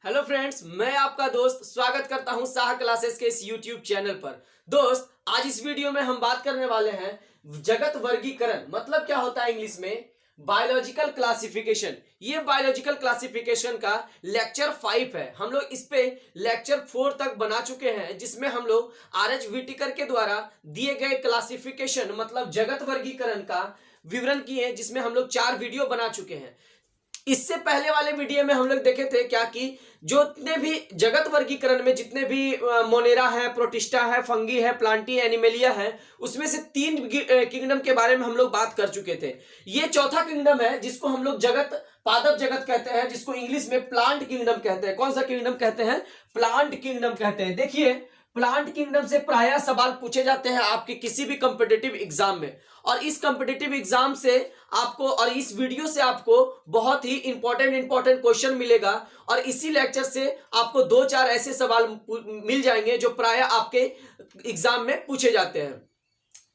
Hello friends, मैं आपका दोस्त स्वागत करता हूं साह क्लासेस के इस यूट्यूब चैनल पर। दोस्त, आज इस वीडियो में हम बात करने वाले हैं जगत वर्गीकरण मतलब क्या होता है इंग्लिश में बायोलॉजिकल क्लासिफिकेशन। ये बायोलॉजिकल क्लासिफिकेशन का लेक्चर 5 है। हम लोग इस पे लेक्चर 4 तक बना चुके हैं, जिसमें हम लोग आर.एच. व्हिटेकर के द्वारा दिए गए क्लासिफिकेशन मतलब जगत वर्गीकरण का विवरण किए हैं, जिसमें हम लोग 4 वीडियो बना चुके हैं। इससे पहले वाले वीडियो में हम लोग देखे थे क्या कि जितने भी जगत वर्गीकरण में जितने भी मोनेरा है, प्रोटिस्टा है, फंगी है, प्लांटी एनिमेलिया है, उसमें से 3 किंगडम के बारे में हम लोग बात कर चुके थे। ये चौथा किंगडम है जिसको हम लोग जगत पादप जगत कहते हैं, जिसको इंग्लिश में प्लांट किंगडम कहते हैं। कौन सा किंगडम कहते हैं? प्लांट किंगडम कहते हैं। देखिए, प्लांट किंगडम से प्रायः सवाल पूछे जाते हैं आपके किसी भी कॉम्पिटिटिव एग्जाम में, और इस कॉम्पिटिटिव एग्जाम से आपको और इस वीडियो से आपको बहुत ही इंपॉर्टेंट क्वेश्चन मिलेगा, और इसी लेक्चर से आपको 2-4 ऐसे सवाल मिल जाएंगे जो प्रायः आपके एग्जाम में पूछे जाते हैं।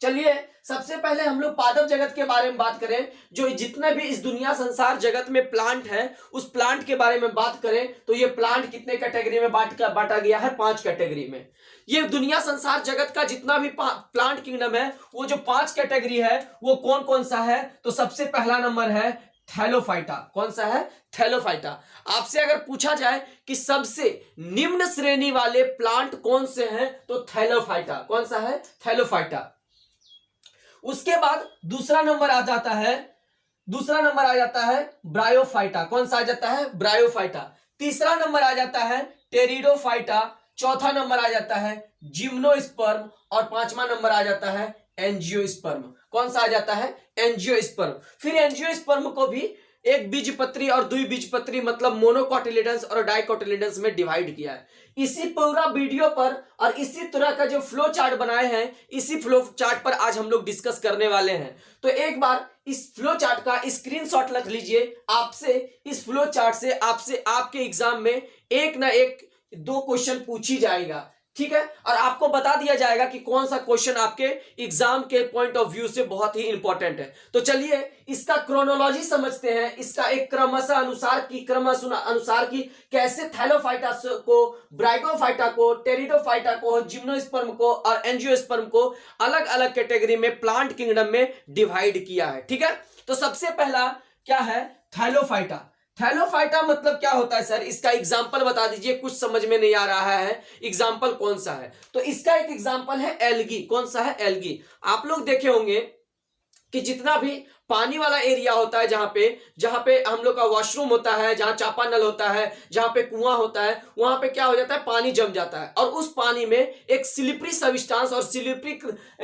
चलिए, सबसे पहले हम लोग पादप जगत के बारे में बात करें। जो जितने भी इस दुनिया संसार जगत में प्लांट है, उस प्लांट के बारे में बात करें तो ये प्लांट कितने कैटेगरी में बांटा गया है? 5 कैटेगरी में। ये दुनिया संसार जगत का जितना भी प्लांट किंगडम है, वो जो 5 कैटेगरी है वो कौन कौन सा है? तो सबसे पहला नंबर है थैलोफाइटा। कौन सा है? थैलोफाइटा। आपसे अगर पूछा जाए कि सबसे निम्न श्रेणी वाले प्लांट कौन से हैं, तो थैलोफाइटा। कौन सा है? थैलोफाइटा। उसके बाद दूसरा नंबर आ जाता है ब्रायोफाइटा। कौन सा आ जाता है? ब्रायोफाइटा। तीसरा नंबर आ जाता है टेरिडोफाइटा। चौथा नंबर आ जाता है जिम्नोस्पर्म, और 5वां नंबर आ जाता है एंजियोस्पर्म। कौन सा आ जाता है? एंजियोस्पर्म। फिर एंजियोस्पर्म को भी एक बीजपत्री और द्विबीजपत्री मतलब मोनोकोटिलिडन्स और डाइकोटिलिडन्स में डिवाइड किया है। इसी पूरा वीडियो पर और इसी तरह का जो फ्लो चार्ट बनाए हैं, इसी फ्लो चार्ट पर आज हम लोग डिस्कस करने वाले हैं। तो एक बार इस फ्लो चार्ट का स्क्रीनशॉट रख लीजिए। आपसे इस फ्लो चार्ट से आपके एग्जाम में एक ना एक 2 क्वेश्चन पूछी जाएगा, ठीक है? और आपको बता दिया जाएगा कि कौन सा क्वेश्चन आपके एग्जाम के पॉइंट ऑफ व्यू से बहुत ही इंपॉर्टेंट है। तो चलिए इसका क्रोनोलॉजी समझते हैं, इसका एक क्रमशः अनुसार की कैसे थैलोफाइटा को, ब्रायोफाइटा को, टेरिडोफाइटा को, जिम्नोस्पर्म को और एंजियोस्पर्म को अलग अलग कैटेगरी में प्लांट किंगडम में डिवाइड किया है, ठीक है? तो सबसे पहला क्या है? थैलोफाइटा। थैलोफाइटा मतलब क्या होता है सर? इसका एग्जाम्पल बता दीजिए, कुछ समझ में नहीं आ रहा है। एग्जाम्पल कौन सा है? तो इसका एक एग्जाम्पल है एल्गी। कौन सा है? एल्गी। आप लोग देखे होंगे कि जितना भी पानी वाला एरिया होता है, जहां पे हम लोग का वॉशरूम होता है, जहां चापानल होता है, जहां पे कुआं होता है, वहां पे क्या हो जाता है? पानी जम जाता है, और उस पानी में एक स्लिपरी सब्सटेंस और स्लिपरी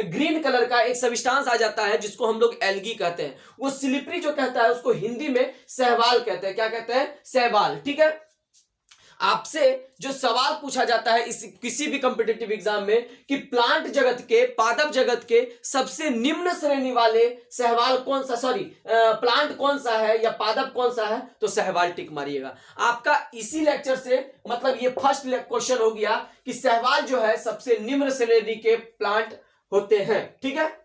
ग्रीन कलर का एक सब्सटेंस आ जाता है, जिसको हम लोग एल्गी कहते हैं। वो स्लिपरी जो कहता है उसको हिंदी में शैवाल कहते हैं। क्या कहते हैं? शैवाल, ठीक है? आपसे जो सवाल पूछा जाता है इस किसी भी कॉम्पिटिटिव एग्जाम में कि प्लांट जगत के, पादप जगत के सबसे निम्न श्रेणी वाले शैवाल कौन सा, प्लांट कौन सा है या पादप कौन सा है, तो शैवाल टिक मारिएगा। आपका इसी लेक्चर से मतलब ये फर्स्ट क्वेश्चन हो गया कि शैवाल जो है सबसे निम्न श्रेणी के प्लांट होते हैं, ठीक है?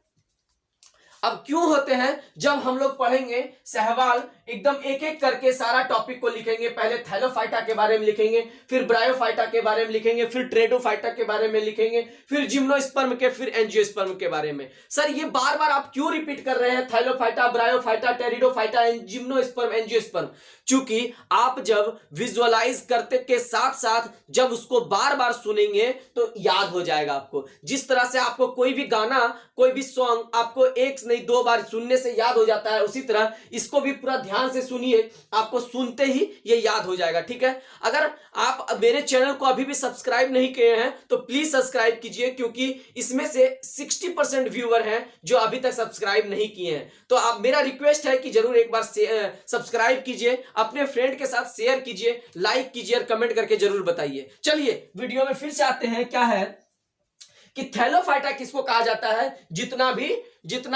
अब क्यों होते हैं, जब हम लोग पढ़ेंगे शैवाल एकदम एक एक करके सारा टॉपिक को लिखेंगे। पहले थैलोफाइटा के बारे में लिखेंगे, फिर ब्रायोफाइटा के बारे में लिखेंगे, फिर टेरिडोफाइटा के बारे में लिखेंगे, फिर जिम्नोस्पर्म के, फिर एंजियोस्पर्म के बारे में। सर ये बार बार आप क्यों रिपीट कर रहे हैं? Thallophyta, bryophyta, pteridophyta, gymnosperm, angiosperm. चूंकि आप जब विजुअलाइज करते के साथ साथ जब उसको बार बार सुनेंगे तो याद हो जाएगा आपको। जिस तरह से आपको कोई भी गाना, कोई भी सॉन्ग आपको एक नहीं 2 बार सुनने से याद हो जाता है, उसी तरह इसको भी पूरा ध्यान से सुनिए, आपको सुनते ही ये याद हो जाएगा, ठीक है? अगर आप मेरे चैनल को अभी भी सब्सक्राइब नहीं किए हैं तो प्लीज सब्सक्राइब कीजिए, क्योंकि इसमें से 60% व्यूअर हैं जो अभी तक सब्सक्राइब नहीं किए हैं। तो आप, मेरा रिक्वेस्ट है कि जरूर एक बार सब्सक्राइब कीजिए, अपने फ्रेंड के साथ शेयर कीजिए, लाइक कीजिए और कमेंट करके जरूर बताइए। चलिए वीडियो में फिर से आते हैं। क्या है कि थैलोफाइटा किसको कहा जाता है? जितना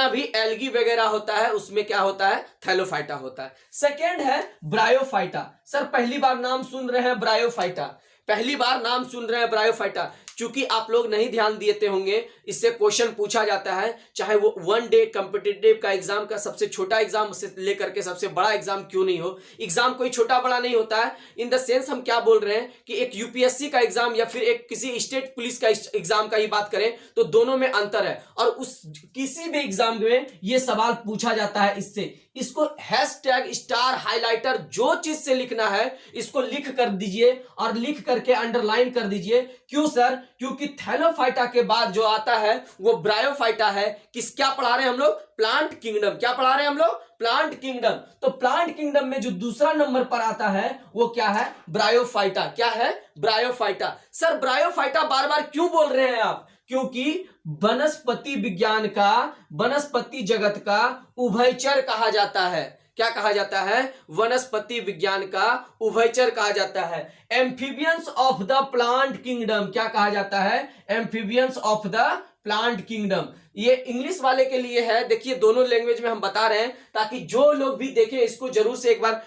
भी एल्गी वगैरह होता है उसमें क्या होता है? थैलोफाइटा होता है। सेकेंड है ब्रायोफाइटा। सर पहली बार नाम सुन रहे हैं ब्रायोफाइटा, पहली बार नाम सुन रहे हैं ब्रायोफाइटा। चूंकि आप लोग नहीं ध्यान देते होंगे, इससे क्वेश्चन पूछा जाता है, चाहे वो 1 डे कॉम्पिटिटिव का एग्जाम का सबसे छोटा एग्जाम से लेकर के सबसे बड़ा एग्जाम क्यों नहीं हो, एग्जाम कोई छोटा बड़ा नहीं होता है। इन द सेंस हम क्या बोल रहे हैं कि एक यूपीएससी का एग्जाम या फिर एक किसी स्टेट पुलिस का एग्जाम का ही बात करें तो दोनों में अंतर है, और उस किसी भी एग्जाम में ये सवाल पूछा जाता है। इससे इसको हैशटैग स्टार हाइलाइटर जो चीज से लिखना है इसको लिख कर दीजिए और लिख करके अंडरलाइन कर दीजिए। क्यों सर? क्योंकि थैलोफाइटा के बाद जो आता है वो ब्रायोफाइटा है। क्या पढ़ा रहे हैं हम लोग? Plant kingdom. क्या पढ़ा रहे हैं हम लोग? Plant kingdom. तो प्लांट किंगडम में जो दूसरा नंबर पर आता है वो क्या है? ब्रायोफाइटा। क्या है? ब्रायोफाइटा। सर ब्रायोफाइटा बार बार क्यों बोल रहे हैं आप? क्योंकि वनस्पति विज्ञान का, वनस्पति जगत का उभयचर कहा जाता है। क्या कहा जाता है? वनस्पति विज्ञान का उभयचर कहा जाता है। Amphibians of the plant kingdom. क्या कहा जाता है? Amphibians of the plant kingdom. ये इंग्लिश वाले के लिए है, देखिए दोनों लैंग्वेज में हम बता रहे हैं ताकि जो लोग भी देखें इसको जरूर से एक बार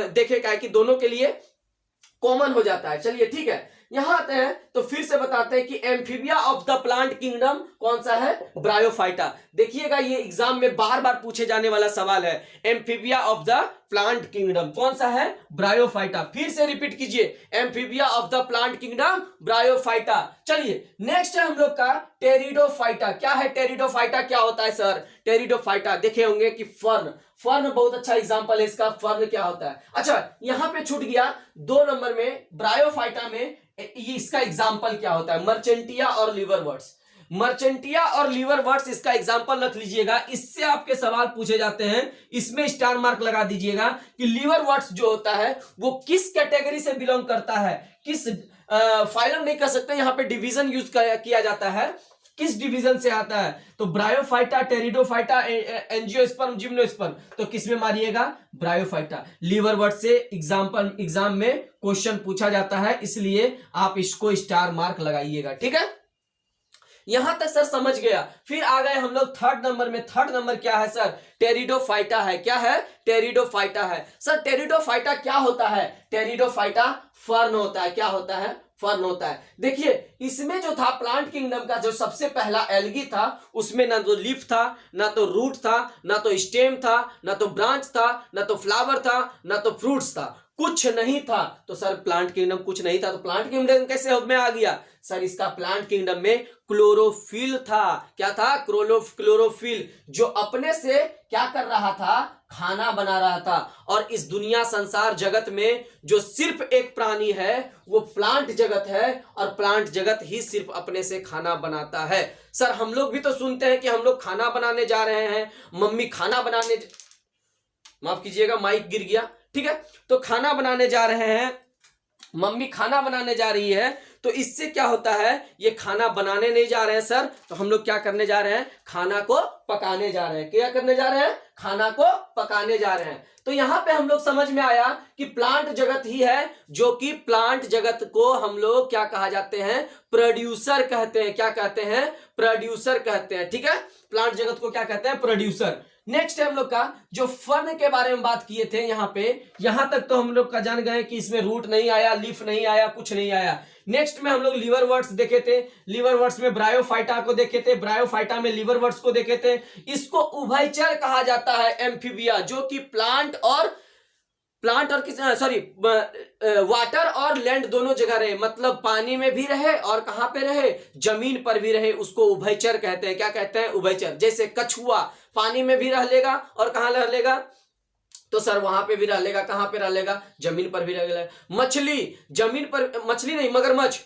देखें, क्या है कि दोनों के लिए कॉमन हो जाता है। चलिए ठीक है, यहां आते हैं तो फिर से बताते हैं कि amphibia of the plant kingdom कौन सा है? ब्रायोफाइटा। देखिएगा ये एग्जाम में बार बार पूछे जाने वाला सवाल है। Amphibia of the plant kingdom कौन सा है? ब्रायोफाइटा। फिर से रिपीट कीजिए, amphibia of the plant kingdom bryophyta. चलिए नेक्स्ट है हम लोग का टेरिडोफाइटा। क्या है टेरिडोफाइटा? क्या होता है सर टेरिडोफाइटा? देखे होंगे कि फर्न, फर्न बहुत अच्छा एग्जांपल है इसका। फर्न क्या होता है? अच्छा यहां पे छूट गया 2 नंबर में, ब्रायोफाइटा में ये इसका एग्जांपल क्या होता है? मर्चेंटिया और लिवरवर्ट्स। मर्चेंटिया और लिवरवर्ट्स इसका एग्जांपल रख लीजिएगा, इससे आपके सवाल पूछे जाते हैं। इसमें स्टार मार्क लगा दीजिएगा कि लिवरवर्ट्स जो होता है वो किस कैटेगरी से बिलोंग करता है, किस फाइलम नहीं कर सकते, यहां पे डिवीजन यूज किया जाता है, किस डिवीजन से आता है। तो ब्रायोफाइटा, टेरिडोफाइटा, एंजियोस्पर्म, जिम्नोस्पर्म, तो किस में मारिएगा? ब्रायोफाइटा। लिवरवर्ट से एग्जाम में क्वेश्चन पूछा जाता है, इसलिए आप इसको स्टार मार्क लगाइएगा। ठीक है, यहां तक सर समझ गया। फिर आ गए हम लोग थर्ड नंबर में। थर्ड नंबर क्या है सर? टेरिडोफाइटा है। क्या है? टेरिडोफाइटा है। सर टेरिडोफाइटा क्या होता है? टेरिडोफाइटा फर्न होता है। क्या होता है? फर्न होता है। देखिए इसमें जो था प्लांट किंगडम का जो सबसे पहला एल्गी था, उसमें ना तो लीफ था, ना तो रूट था, ना तो स्टेम था, ना तो ब्रांच था, ना तो फ्लावर था, ना तो फ्रूट्स था, कुछ नहीं था। तो सर प्लांट किंगडम कुछ नहीं था तो प्लांट किंगडम कैसे में आ गया? सर इसका प्लांट किंगडम में क्लोरोफिल था। क्या था? क्लोरोफिल, जो अपने से क्या कर रहा था? खाना बना रहा था। और इस दुनिया संसार जगत में जो सिर्फ एक प्राणी है वो प्लांट जगत है, और प्लांट जगत ही सिर्फ अपने से खाना बनाता है। सर हम लोग भी तो सुनते हैं कि हम लोग खाना बनाने जा रहे हैं, मम्मी खाना बनाने, माफ कीजिएगा माइक गिर गया। ठीक है, तो खाना बनाने जा रहे हैं, मम्मी खाना बनाने जा रही है, तो इससे क्या होता है? ये खाना बनाने नहीं जा रहे हैं सर, तो हम लोग क्या करने जा रहे हैं? खाना को पकाने जा रहे हैं। क्या करने जा रहे हैं? खाना को पकाने जा रहे हैं। तो यहां पे हम लोग समझ में आया कि प्लांट जगत ही है, जो कि प्लांट जगत को हम लोग क्या कहा जाते हैं? प्रोड्यूसर कहते हैं। क्या कहते हैं? प्रोड्यूसर कहते हैं। ठीक है, प्लांट जगत को क्या कहते हैं? प्रोड्यूसर। नेक्स्ट है हम लोग का जो फर्न के बारे में बात किए थे, यहां पे यहां तक तो हम लोग का जान गए कि इसमें रूट नहीं आया, लीफ नहीं आया, कुछ नहीं आया। नेक्स्ट में हम लोग लिवरवर्ट्स देखे थे, लिवरवर्ट्स में ब्रायोफाइटा को देखे थे, ब्रायोफाइटा में लिवरवर्ट्स को देखे थे। इसको उभयचर कहा जाता है, एम्फीबिया, जो कि प्लांट और वाटर और लैंड दोनों जगह रहे, मतलब पानी में भी रहे और कहां पे रहे? जमीन पर भी रहे, उसको उभयचर कहते हैं। क्या कहते हैं? उभयचर। जैसे कछुआ पानी में भी रह लेगा और कहां रह लेगा? तो सर वहां पे भी रह लेगा, कहां पे रह लेगा? जमीन पर भी रह लेगा। मछली जमीन पर, मछली नहीं मगरमच्छ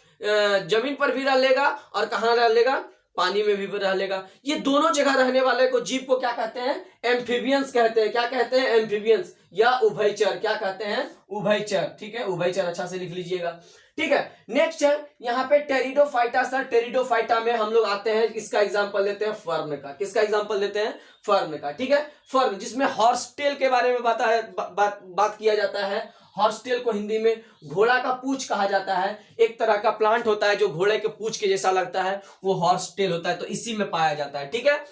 जमीन पर भी रह लेगा और कहां रह लेगा? पानी में भी रह लेगा। ये दोनों जगह रहने वाले को जीव को क्या कहते हैं? एम्फीबियंस कहते हैं। क्या कहते हैं? एम्फीबियंस या उभयचर। क्या कहते हैं? उभयचर। ठीक है, उभयचर अच्छा से लिख लीजिएगा। ठीक है, नेक्स्ट है यहाँ पे टेरिडोफाइटा। सर टेरिडोफाइटा में हम लोग आते हैं, इसका एग्जांपल लेते हैं फर्न का। किसका एग्जांपल लेते हैं? फर्न का। ठीक है, फर्न जिसमें हॉर्सटेल के बारे में बात किया जाता है। हॉर्सटेल को हिंदी में घोड़ा का पूंछ कहा जाता है। एक तरह का प्लांट होता है जो घोड़े के पूंछ के जैसा लगता है, वो हॉर्सटेल होता है, तो इसी में पाया जाता है। ठीक है,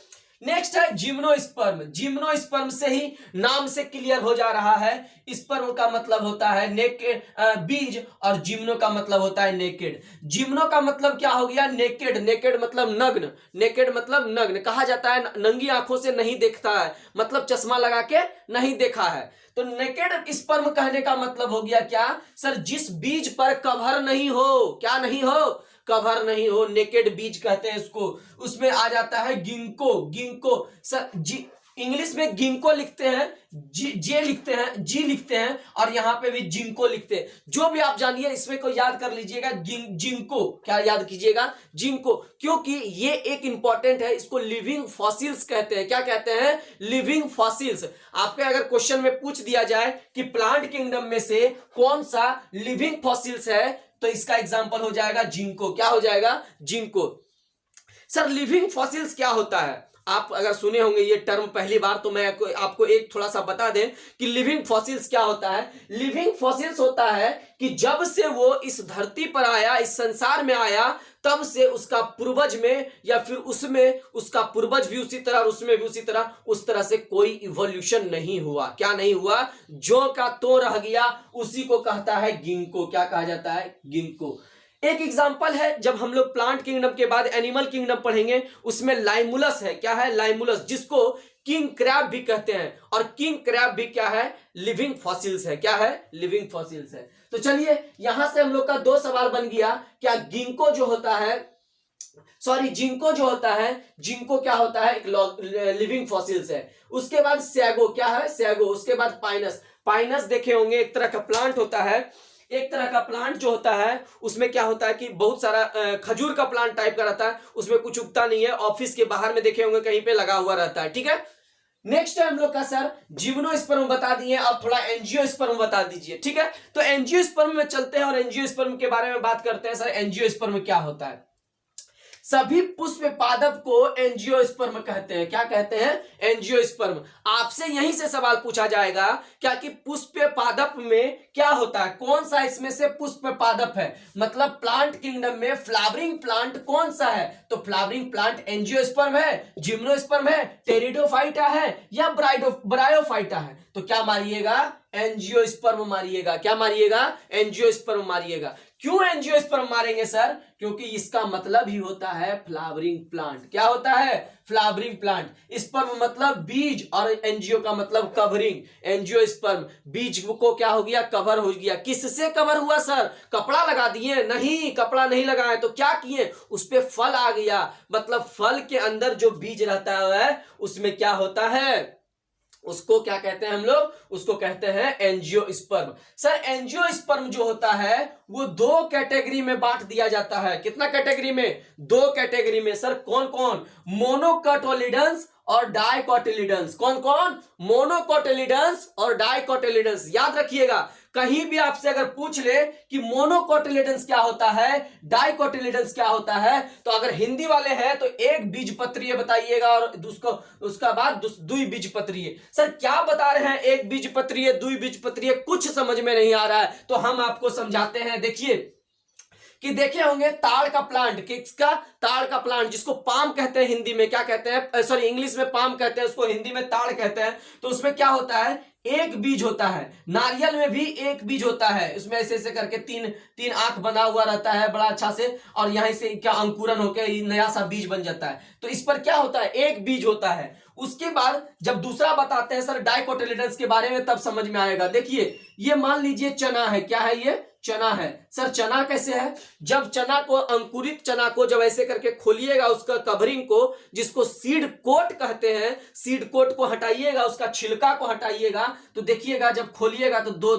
नेक्स्ट है जिम्नोस्पर्म। जिम्नोस्पर्म से ही नाम से क्लियर हो जा रहा है, स्पर्म का मतलब होता है नेकेड, बीज, और जिम्नो का मतलब होता है नेकेड। जिम्नो का मतलब क्या हो गया? नेकेड। नेकेड मतलब नग्न, नेकेड मतलब नग्न, कहा जाता है नंगी आंखों से नहीं देखता है, मतलब चश्मा लगा के नहीं देखा है। तो नेकेड स्पर्म कहने का मतलब हो गया क्या सर? जिस बीज पर कवर नहीं हो, क्या नहीं हो? कवर नहीं हो, नेकेड बीज कहते हैं इसको। उसमें आ जाता है गिंको। गिंको सर जी, इंग्लिश में गिंको लिखते हैं, जे लिखते हैं, जी लिखते हैं, और यहां पे भी जिंको लिखते हैं। जो भी आप जानिए इसमें को याद कर लीजिएगा, जिंको। क्या याद कीजिएगा? जिंको, क्योंकि ये एक इंपॉर्टेंट है, इसको लिविंग फॉसिल्स कहते हैं। क्या कहते हैं? Living fossils. आपके अगर क्वेश्चन में पूछ दिया जाए कि प्लांट किंगडम में से कौन सा लिविंग फॉसिल्स है, तो इसका एग्जांपल हो जाएगा जिंको। क्या हो जाएगा? जिंको। सर लिविंग फॉसिल्स क्या होता है? आप अगर सुने होंगे ये टर्म पहली बार, तो मैं आपको एक थोड़ा सा बता दें कि लिविंग फॉसिल्स क्या होता है। लिविंग फॉसिल्स होता है कि जब से वो इस धरती पर आया, इस संसार में आया, तब से उसका पूर्वज में या फिर उसमें उसका पूर्वज भी उसी तरह और उसमें भी उसी तरह, उस तरह से कोई इवोल्यूशन नहीं हुआ। क्या नहीं हुआ? जो का तो रह गया, उसी को कहता है गिंको। क्या कहा जाता है? गिंको। एक एग्जांपल है, जब हम लोग प्लांट किंगडम के बाद एनिमल किंगडम पढ़ेंगे, उसमें लाइमुलस है। क्या है? लाइमुलस, जिसको किंग क्रैब भी कहते हैं, और किंग क्रैब भी क्या है? लिविंग फॉसिल्स है। क्या है? लिविंग फॉसिल्स है। तो चलिए यहां से हम लोग का दो सवाल बन गया। क्या गिंको जो होता है, सॉरी जिंको जो होता है, जिंको क्या होता है? एक लिविंग फॉसिल्स है। उसके बाद सैगो, क्या है? सैगो। उसके बाद पाइनस। पाइनस देखे होंगे, एक तरह का प्लांट होता है। एक तरह का प्लांट जो होता है उसमें क्या होता है कि बहुत सारा खजूर का प्लांट टाइप का रहता है, उसमें कुछ उगता नहीं है, ऑफिस के बाहर में देखे होंगे कहीं पे लगा हुआ रहता है। ठीक है, नेक्स्ट है हम लोग का सर जिम्नोस्पर्म बता दिए, अब थोड़ा एंजियोस्पर्म बता दीजिए। ठीक है, तो एंजियोस्पर्म में चलते हैं और एंजियोस्पर्म के बारे में बात करते हैं। सर एंजियोस्पर्म क्या होता है? सभी पुष्प पादप को एंजियोस्पर्म कहते हैं। क्या कहते हैं? एंजियोस्पर्म। आपसे यहीं से सवाल पूछा जाएगा क्या कि पुष्प पादप में क्या होता है, कौन सा इसमें से पुष्प पादप है, मतलब प्लांट किंगडम में फ्लावरिंग प्लांट कौन सा है? तो फ्लावरिंग प्लांट एंजियोस्पर्म है, जिम्नोस्पर्म है, टेरिडोफाइटा है, या ब्रायोफाइटा है? तो क्या मारिएगा? एंजियोस्पर्म मारिएगा। क्या मारिएगा? एंजियोस्पर्म मारिएगा। क्यों एंजियोस्पर्म मारेंगे सर? क्योंकि इसका मतलब ही होता है फ्लावरिंग प्लांट। क्या होता है? Flowering plant. स्पर्म मतलब बीज, और एंजियो का मतलब कवरिंग। एंजियोस्पर्म, बीज को क्या हो गया? कवर हो गया। किससे कवर हुआ सर? कपड़ा लगा दिए? नहीं, कपड़ा नहीं लगाए, तो क्या किए? उस पे फल आ गया, मतलब फल के अंदर जो बीज रहता है उसमें क्या होता है? उसको क्या कहते हैं हम लोग? उसको कहते हैं एंजियोस्पर्म। सर एंजियोस्पर्म जो होता है वो दो कैटेगरी में बांट दिया जाता है। कितना कैटेगरी में? दो कैटेगरी में। सर कौन कौन? मोनोकोटिलिडन्स और डाइकोटिलिडन्स। कौन कौन? मोनोकोटिलिडन्स और डाइकोटिलिडन्स। याद रखिएगा, कहीं भी आपसे अगर पूछ ले कि मोनोकोटिलिडन्स क्या होता है, डाइकोटिलिडन्स क्या होता है, तो अगर हिंदी वाले हैं तो एक बीजपत्रीय बताइएगा, और उसका बाद द्विबीजपत्रीय। सर क्या बता रहे हैं? एक बीजपत्रीय, द्विबीजपत्रीय, कुछ समझ में नहीं आ रहा है तो हम आपको समझाते हैं। देखिए कि देखे होंगे ताड़ का प्लांट, किसका? ताड़ का प्लांट, जिसको पाम कहते हैं हिंदी में। क्या कहते हैं? सॉरी इंग्लिश में पाम कहते हैं, उसको हिंदी में ताड़ कहते हैं। तो उसमें क्या होता है? एक बीज होता है। नारियल में भी एक बीज होता है, उसमें ऐसे ऐसे करके तीन आंख बना हुआ रहता है बड़ा अच्छा से, और यहीं से क्या अंकुरन होकर नया सा बीज बन जाता है। तो इस पर क्या होता है? एक बीज होता है। उसके बाद जब दूसरा बताते हैं सर डाइकोटिलिडन्स के बारे में, तब समझ में आएगा। देखिए ये मान लीजिए चना है। क्या है ये? चना है। सर चना कैसे है? जब चना को, अंकुरित चना को जब ऐसे करके खोलिएगा, उसका कवरिंग को, जिसको सीड कोट कहते हैं, सीड कोट को हटाइएगा, उसका छिलका को हटाइएगा, तो देखिएगा जब खोलिएगा तो दो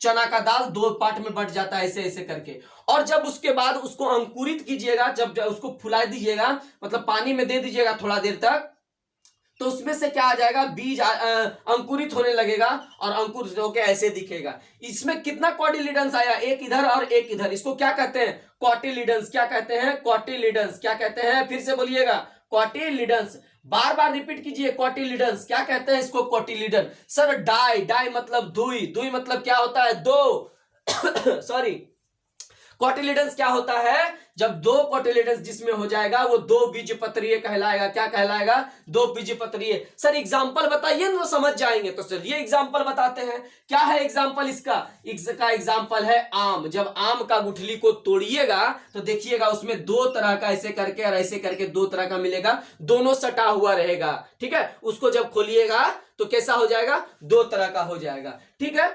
चना का दाल दो पार्ट में बट जाता है ऐसे ऐसे करके। और जब उसके बाद उसको अंकुरित कीजिएगा, जब उसको फुला दीजिएगा, मतलब पानी में दे दीजिएगा थोड़ा देर तक, तो उसमें से क्या आ जाएगा? बीज अंकुरित होने लगेगा, और अंकुरित होकर ऐसे दिखेगा। इसमें कितना कॉटिलिडन्स आया? एक इधर और एक इधर। इसको क्या कहते हैं? कॉटिलिडन्स। क्या कहते हैं? कॉटिलिडन्स। क्या कहते हैं? फिर से बोलिएगा, कॉटिलिडन्स। बार बार रिपीट कीजिए, कॉटिलिडन्स। क्या कहते हैं इसको? कॉटिलिडन। सर डाई, डाई मतलब दुई, दुई मतलब क्या होता है? दो सॉरी कोटिलिडंस क्या होता है? जब दो कोटिलिडंस जिसमें हो जाएगा वो दो बीजपत्रीय कहलाएगा। क्या कहलाएगा? दो बीजपत्रीय। सर एग्जांपल बताइए ना तो समझ जाएंगे। तो चलिए एग्जांपल बताते हैं। क्या है एग्जांपल इसका एग्जांपल है आम। जब आम का गुठली को तोड़िएगा तो देखिएगा उसमें दो तरह का ऐसे करके और ऐसे करके दो तरह का मिलेगा, दोनों सटा हुआ रहेगा। ठीक है, उसको जब खोलिएगा तो कैसा हो जाएगा? दो तरह का हो जाएगा। ठीक है,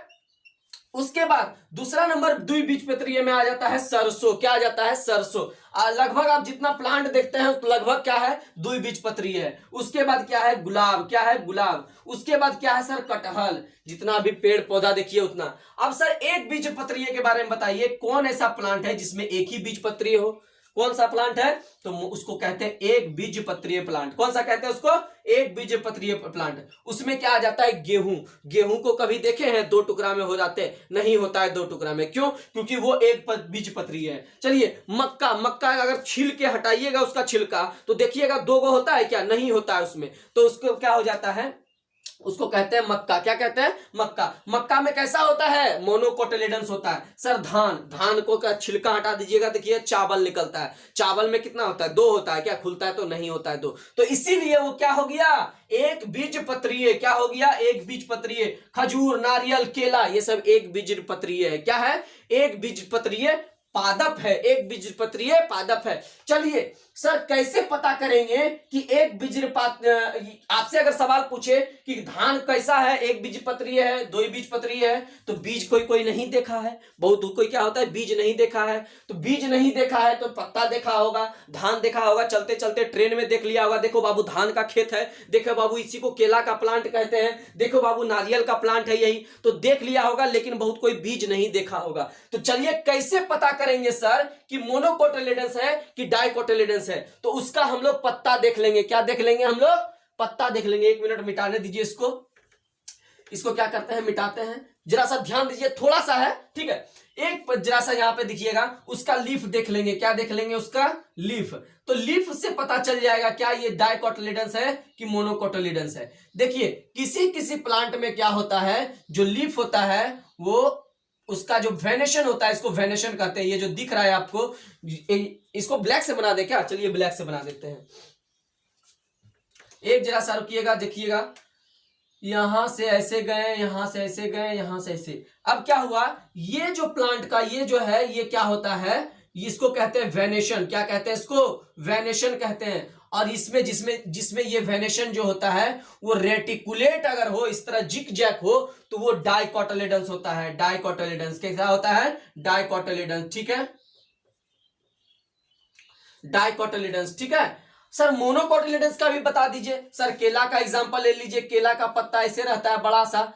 उसके बाद दूसरा नंबर द्विबीजपत्रीय में आ जाता है सरसों। क्या आ जाता है? सरसों। लगभग आप जितना प्लांट देखते हैं लगभग क्या है? द्विबीजपत्रीय है। उसके बाद क्या है? गुलाब। क्या है? गुलाब। उसके बाद क्या है सर? कटहल। जितना भी पेड़ पौधा देखिए उतना। अब सर एक बीजपत्रीय के बारे में बताइए, कौन ऐसा प्लांट है जिसमें एक ही बीजपत्रीय हो? कौन सा प्लांट है? तो उसको कहते हैं एक बीजपत्रीय प्लांट। कौन सा कहते हैं उसको? एक बीजपत्रीय प्लांट। उसमें क्या आ जाता है? गेहूं। गेहूं को कभी देखे हैं दो टुकड़ा में हो जाते हैं? नहीं होता है दो टुकड़ा में। क्यों? क्योंकि वो एक बीजपत्रीय है। चलिए मक्का। मक्का अगर छिल के हटाइएगा उसका छिलका तो देखिएगा दो गो होता है क्या? नहीं होता है उसमें। तो उसको क्या हो जाता है? उसको कहते हैं मक्का। क्या कहते हैं? मक्का। मक्का में कैसा होता है? मोनोकोटिलिडंस होता है। सर धान। धान को का छिलका हटा दीजिएगा, देखिए चावल निकलता है। चावल में कितना होता है? दो होता है। क्या खुलता है? तो नहीं होता है दो। तो इसीलिए वो क्या हो गया? एक बीजपत्रीय। क्या हो गया? एक बीजपत्रीय। खजूर, नारियल, केला ये सब एक बीजपत्रीय है। क्या है? एक बीजपत्रीय पादप है। एक बीजपत्रीय पादप है। चलिए सर कैसे पता करेंगे कि एक बीजपात? आपसे अगर सवाल पूछे कि धान कैसा है, एक बीजपत्रीय है, दो बीजपत्रीय है, तो बीज कोई कोई नहीं देखा है। बहुत कोई क्या होता है? बीज नहीं देखा है। तो बीज नहीं देखा है तो पत्ता देखा होगा, धान देखा होगा, चलते चलते ट्रेन में देख लिया होगा, देखो बाबू धान का खेत है, देखो बाबू इसी को केला का प्लांट कहते हैं, देखो बाबू नारियल का प्लांट है यही, तो देख लिया होगा, लेकिन बहुत कोई बीज नहीं देखा होगा। तो चलिए कैसे पता करेंगे सर कि मोनोकोटिलिडंस है कि डाइकोटिलिडंस है? तो उसका हम लोग पत्ता देख लेंगे। क्या देख लेंगे हम लोग? पत्ता देख लेंगे। एक मिनट मिटाने दीजिए इसको क्या करते हैं? मिटाते हैं। जरा सा ध्यान दीजिए, थोड़ा सा है। ठीक है, एक जरा सा यहां पे दिखिएगा, उसका लीफ देख लेंगे। क्या देख लेंगे? उसका लीफ। तो लीफ से पता चल जाएगा क्या ये डाइकोटिलिडंस है कि मोनोकोटिलिडंस है। देखिए किसी किसी प्लांट में क्या होता है, जो लीफ होता है वो उसका जो वेनेशन होता है, इसको वेनेशन कहते हैं। ये जो दिख रहा है आपको, इसको ब्लैक से बना दे क्या? चलिए ब्लैक से बना देते हैं। एक जरा सा रुकिएगा, देखिएगा यहां से ऐसे गए, यहां से ऐसे गए, यहां से ऐसे। अब क्या हुआ? ये जो प्लांट का ये जो है ये क्या होता है? इसको कहते हैं वेनेशन। क्या कहते हैं इसको? वेनेशन कहते हैं। और इसमें जिसमें जिसमें ये वेनेशन जो होता है वो रेटिकुलेट अगर हो, इस तरह जिक जैक हो, तो वो डाइकोटिलिडंस होता है। डाइकोटिलिडंस कैसा होता है? डाइकोटिलिडंस। ठीक है, डाइकोटिलिडंस। ठीक है सर, मोनोकोटिलिडंस का भी बता दीजिए। सर केला का एग्जांपल ले लीजिए। केला का पत्ता ऐसे रहता है बड़ा सा,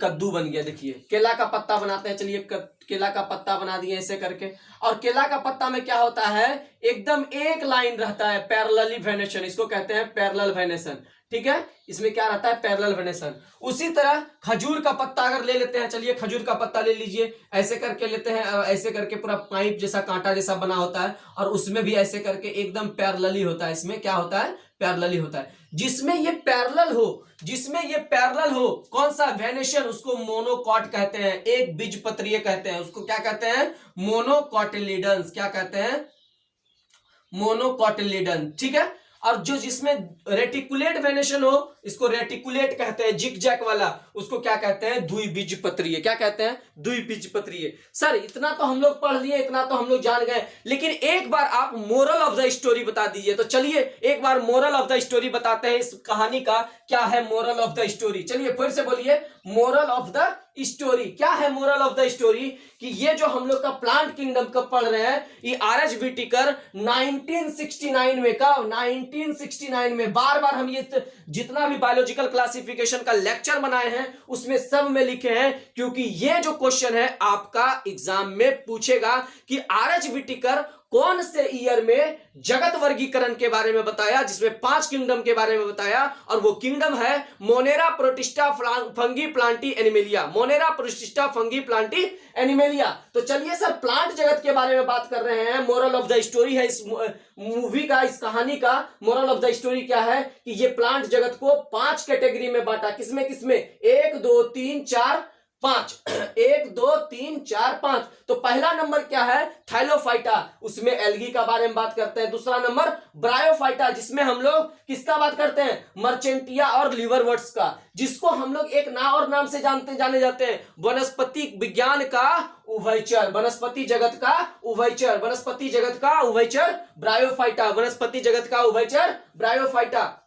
कद्दू बन गया। देखिए केला का पत्ता बनाते हैं। चलिए केला का पत्ता बना दिए ऐसे करके। और केला का पत्ता में क्या होता है? एकदम एक लाइन रहता है, पैरेलली वेनेशन। इसको कहते हैं पैरेलल वेनेशन। ठीक है, इसमें क्या रहता है? Parallel venation. उसी तरह खजूर का पत्ता अगर ले लेते हैं, चलिए खजूर का पत्ता ले लीजिए, ऐसे करके लेते हैं, ऐसे करके पूरा पाइप जैसा कांटा जैसा बना होता है, और उसमें भी ऐसे करके एकदम पैरेलली होता है। इसमें क्या होता है? पैरेलली होता है। जिसमें ये पैरेलल हो, जिसमें ये पैरेलल हो, कौन सा? वेनेशन, उसको मोनोकॉट कहते हैं, एक बीजपत्रीय कहते हैं। उसको क्या कहते हैं? मोनोकोटिलिडंस। क्या कहते हैं? मोनोकोटिलिडन। ठीक है, और जो जिसमें रेटिकुलेट वेनेशन हो, इसको रेटिकुलेट कहते हैं, जिग जैक वाला, उसको क्या कहते हैं? द्विबीजपत्रीय। क्या कहते हैं? द्विबीजपत्रीय। सर इतना तो हम लोग पढ़ लिए, इतना तो हम लोग जान गए, लेकिन एक बार आप मोरल ऑफ द स्टोरी बता दीजिए। तो चलिए एक बार मोरल ऑफ द स्टोरी बताते हैं इस कहानी का। क्या है मोरल ऑफ द स्टोरी? चलिए फिर से बोलिए, मोरल ऑफ द स्टोरी। क्या है मोरल ऑफ द स्टोरी? कि ये जो हम लोग का प्लांट किंगडम का पढ़ रहे हैं, ये आर.एच. व्हिटेकर 1969 में का 1969 में बार बार हम ये जितना भी बायोलॉजिकल क्लासिफिकेशन का लेक्चर बनाए हैं उसमें सब में लिखे हैं, क्योंकि ये जो क्वेश्चन है आपका एग्जाम में पूछेगा कि आर.एच. व्हिटेकर कौन से ईयर में जगत वर्गीकरण के बारे में बताया, जिसमें 5 किंगडम के बारे में बताया, और वो किंगडम है Monera protista fungi Plantae animalia. Monera protista fungi Plantae animalia. तो चलिए सर प्लांट जगत के बारे में बात कर रहे हैं। मोरल ऑफ द स्टोरी है इस मूवी का, इस कहानी का मोरल ऑफ द स्टोरी क्या है कि ये प्लांट जगत को 5 कैटेगरी में बांटा। किसमें किसमें? 1 2 3 4 5 1 2 3 4 5। तो पहला नंबर क्या है? थाइलोफाइटा, उसमें एल्गी का बारे में बात करते हैं। दूसरा नंबर ब्रायोफाइटा, जिसमें हम लोग किसका बात करते हैं? मर्चेंटिया और लिवरवर्ट्स का, जिसको हम लोग एक और नाम से जाने जाते हैं, वनस्पति विज्ञान का उभयचर, वनस्पति जगत का उभयचर, वनस्पति जगत का उभयचर ब्रायोफाइटा, वनस्पति जगत का उभयचर ब्रायोफाइटा।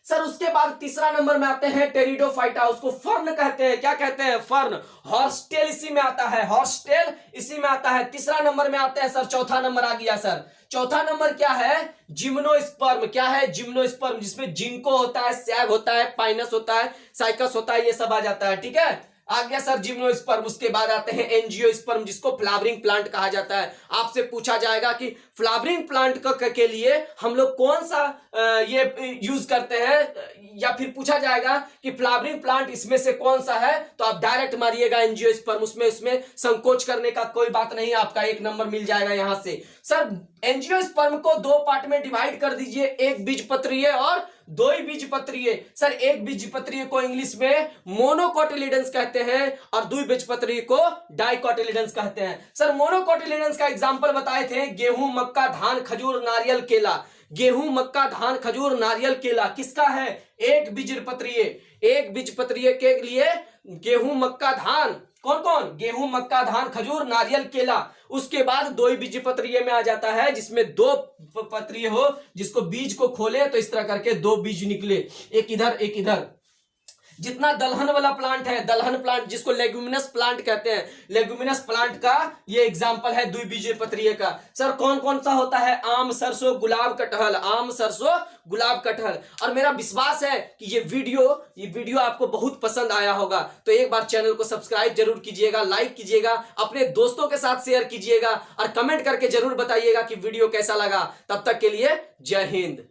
सर उसके बाद तीसरा नंबर में आते हैं टेरिडोफाइटा, उसको फर्न कहते हैं। क्या कहते हैं? फर्न। हॉर्सटेल इसी में आता है, हॉर्सटेल इसी में आता है। तीसरा नंबर में आते हैं सर, चौथा नंबर आ गया सर। चौथा नंबर क्या है? जिम्नोस्पर्म। क्या है? जिम्नोस्पर्म, जिसमें जिंको होता है, सैग होता है, पाइनस होता है, साइकस होता है, ये सब आ जाता है। ठीक है, आ गया सर जिम्नोस्पर्म। उसके बाद आते हैं एंजियोस्पर्म, जिसको फ्लावरिंग प्लांट कहा जाता है। आपसे पूछा जाएगा कि फ्लावरिंग प्लांट के लिए हम लोग कौन सा ये यूज करते हैं, या फिर पूछा जाएगा कि फ्लावरिंग प्लांट इसमें से कौन सा है, तो आप डायरेक्ट मारिएगा एंजियोस्पर्म। उसमें संकोच करने का कोई बात नहीं, आपका 1 नंबर मिल जाएगा यहां से। सर एंजियोस्पर्म को 2 पार्ट में डिवाइड कर दीजिए, एक बीजपत्रीय और 2 बीजपत्रीय। सर एक बीजपत्रीय को इंग्लिश में मोनोकोटिलिडन्स कहते हैं और 2 बीजपत्रीय को डाइकोटिलिडन्स कहते हैं। सर मोनोकोटिलिडन्स का एग्जांपल बताए थे, गेहूं, मक्का, धान, खजूर, नारियल, केला। गेहूं, मक्का, धान, खजूर, नारियल, केला किसका है? एक बीजपत्रीय। एक बीजपत्रीय के लिए गेहूं, मक्का, धान, कौन कौन? गेहूं, मक्का, धान, खजूर, नारियल, केला। उसके बाद 2 बीजपत्रीय में आ जाता है, जिसमें 2 पत्रीय हो, जिसको बीज को खोले तो इस तरह करके 2 बीज निकले, एक इधर एक इधर। जितना दलहन वाला प्लांट है, दलहन प्लांट जिसको लेगुमिनस प्लांट कहते हैं, लेगुमिनस प्लांट का ये एग्जांपल है द्विबीजपत्रीय का। सर कौन कौन सा होता है? आम, सरसों, गुलाब, कटहल। आम, सरसों, गुलाब, कटहल। और मेरा विश्वास है कि ये वीडियो आपको बहुत पसंद आया होगा, तो एक बार चैनल को सब्सक्राइब जरूर कीजिएगा, लाइक कीजिएगा, अपने दोस्तों के साथ शेयर कीजिएगा और कमेंट करके जरूर बताइएगा कि वीडियो कैसा लगा। तब तक के लिए जय हिंद।